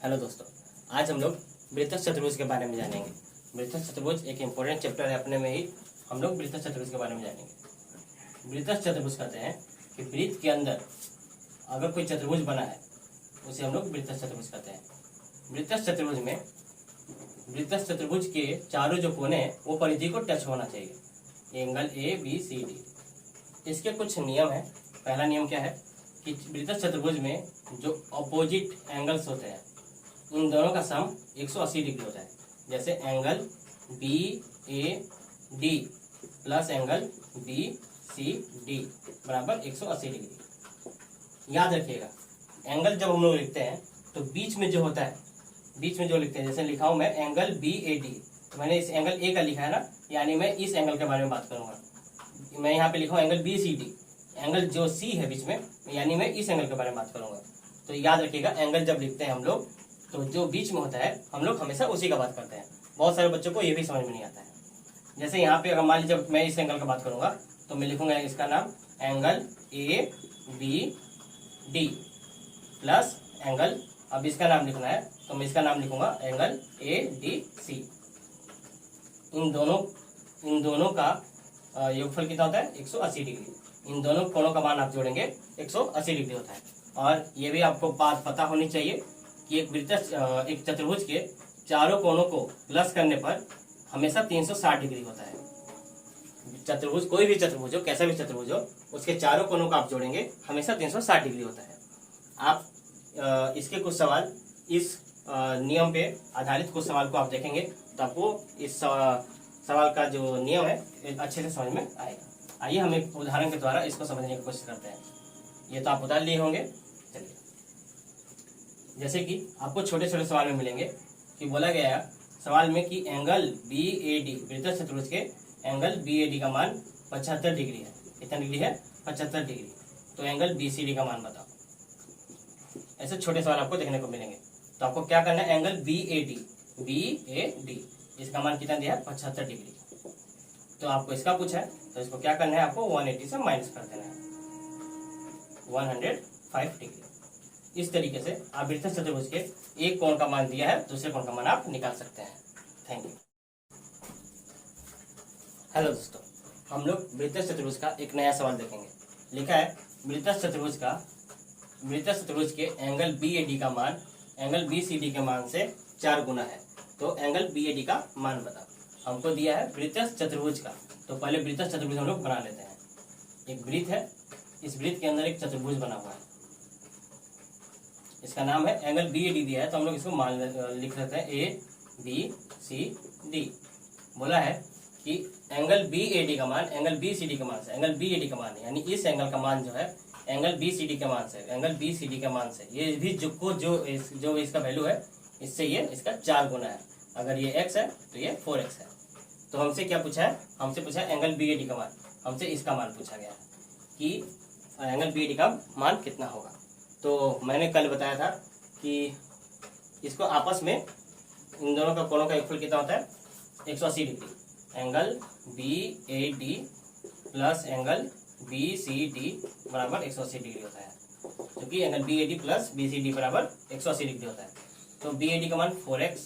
Hello दोस्तों, आज हम लोग वृत्तस्थ चतुर्भुज के बारे में जानेंगे। वृत्तस्थ चतुर्भुज एक इम्पोर्टेंट चैप्टर है अपने में ही। हम लोग वृत्तस्थ चतुर्भुज के बारे में जानेंगे। वृत्तस्थ चतुर्भुज कहते हैं कि वृत्त के अंदर अगर कोई चतुर्भुज बना है उसे हम लोग वृत्तस्थ चतुर्भुज कहते हैं। वृत्तस्थ चतुर्भुज में वृत्तस्थ चतुर्भुज के चारों जो कोने हैं वो परिधि को टच होना चाहिए, angle A B C D. इसके कुछ नियम है। पहला नियम क्या है कि वृत्तस्थ चतुर्भुज में जो अपोजिट एंगल्स होते हैं इन दोनों का सम 180 डिग्री होता है। जैसे angle B A D plus angle B C D बराबर 180 डिग्री। याद रखिएगा, एंगल जब हम लोग लिखते हैं तो बीच में जो होता है, बीच में जो लिखते हैं, जैसे लिखा हूं मैं एंगल बी ए डी, तो मैंने इस एंगल ए का लिखा है ना, यानी मैं इस एंगल के बारे में बात करूंगा। मैं यहाँ पे लिखा हूं angle B C D, angle जो सी है बीच में, यानी मैं इस एंगल के बारे में बात करूंगा। तो याद रखिएगा, एंगल जब लिखते हैं हम लोग तो जो बीच में होता है हम लोग हमेशा उसी का बात करते हैं। बहुत सारे बच्चों को ये भी समझ में नहीं आता है। जैसे यहाँ पे अगर मान लीजिए जब मैं इस एंगल का बात करूंगा तो मैं लिखूंगा इसका नाम angle A B D plus angle, अब इसका नाम लिखना है तो मैं इसका नाम लिखूंगा एंगल ए डी सी। इन दोनों का योगफल कितना होता है 180 डिग्री। इन दोनों कोणों का मान आप जोड़ेंगे 180 डिग्री होता है। और ये भी आपको बात पता होनी चाहिए कि एक चतुर्भुज के चारों कोणों को प्लस करने पर हमेशा 360 डिग्री होता है। चतुर्भुज कोई भी चतुर्भुज हो, कैसा भी चतुर्भुज हो, उसके चारों कोणों को आप जोड़ेंगे हमेशा 360 डिग्री होता है। आप इसके कुछ सवाल इस नियम पे आधारित कुछ सवाल को आप देखेंगे तो आपको इस सवाल का जो नियम है अच्छे से समझ में आएगा। आइए हम एक उदाहरण के द्वारा इसको समझने की कोशिश करते हैं। ये तो आप उतार लिए होंगे। चलिए, जैसे कि आपको छोटे छोटे सवाल में मिलेंगे कि बोला गया है सवाल में कि एंगल बी ए डी, वृत्तस्थ चतुर्भुज के एंगल बी ए डी का मान 75 डिग्री है। कितना डिग्री है? 75 डिग्री। तो एंगल बी सी डी का मान बताओ। ऐसे छोटे सवाल आपको देखने को मिलेंगे। तो आपको क्या करना है, एंगल बी ए डी इसका मान कितना दिया है 75 डिग्री। तो आपको इसका पूछा है तो इसको क्या करना है, आपको 180 से माइनस कर देना है 105 डिग्री। इस तरीके से आप वृत्तस्थ चतुर्भुज के एक कोण का मान दिया है, दूसरे कोण का मान आप निकाल सकते हैं। Thank you. हेलो दोस्तों, हम लोग वृत्तस्थ चतुर्भुज का एक नया सवाल देखेंगे। लिखा है वृत्तस्थ चतुर्भुज के एंगल बी ए डी का मान एंगल बी सी डी के मान से 4 गुना है। तो एंगल बी ए डी का मान बताओ। हमको दिया है वृत्तस्थ चतुर्भुज का, तो पहले वृत्तस्थ चतुर्भुज हम लोग बना लेते हैं। एक वृत्त है, इस वृत्त के अंदर एक चतुर्भुज बना हुआ है, इसका नाम है एंगल बी ए डी दिया है, तो हम लोग इसको मान लिख सकते हैं ए बी सी डी। बोला है कि एंगल बी ए डी का मान एंगल बी सी डी के मान से, एंगल बी ए डी का मान है यानी इस एंगल का मान जो है एंगल बी सी डी के मान से, एंगल बी सी डी के मान से ये भी जो इसका वैल्यू है इससे ये इसका 4 गुना है। अगर ये x है तो ये 4x है। तो हमसे क्या पूछा है, हमसे पूछा है एंगल बी ए डी का मान, हमसे इसका मान पूछा गया है कि एंगल बी ए डी का मान कितना होगा। तो मैंने कल बताया था कि इसको आपस में इन दोनों का कोणों का योगफल कितना होता है 180 degree. Angle B A D plus angle B C D बराबर 180 डिग्री होता है, क्योंकि angle B A D plus B C D बराबर 180 डिग्री होता है। तो बी ए डी का मान 4x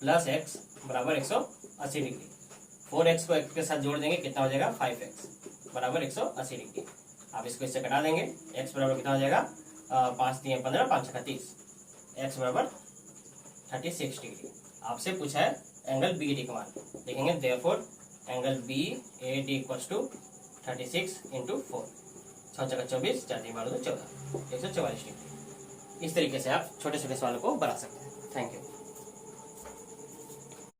प्लस x बराबर 180 डिग्री। 4x को x के साथ जोड़ देंगे कितना हो जाएगा 5x बराबर 180 डिग्री। आप इसको इससे कटा देंगे, x बराबर कितना हो जाएगा 5 3 15 5 6 30, x बराबर 36 डिग्री। आपसे पूछा है एंगल बी ए डी का मान, लिखेंगे therefore angle B A D equals to 36 into 4, 6 × 24 4 3 12 14, 144 degree. इस तरीके से आप छोटे छोटे सवालों को बना सकते हैं। Thank you.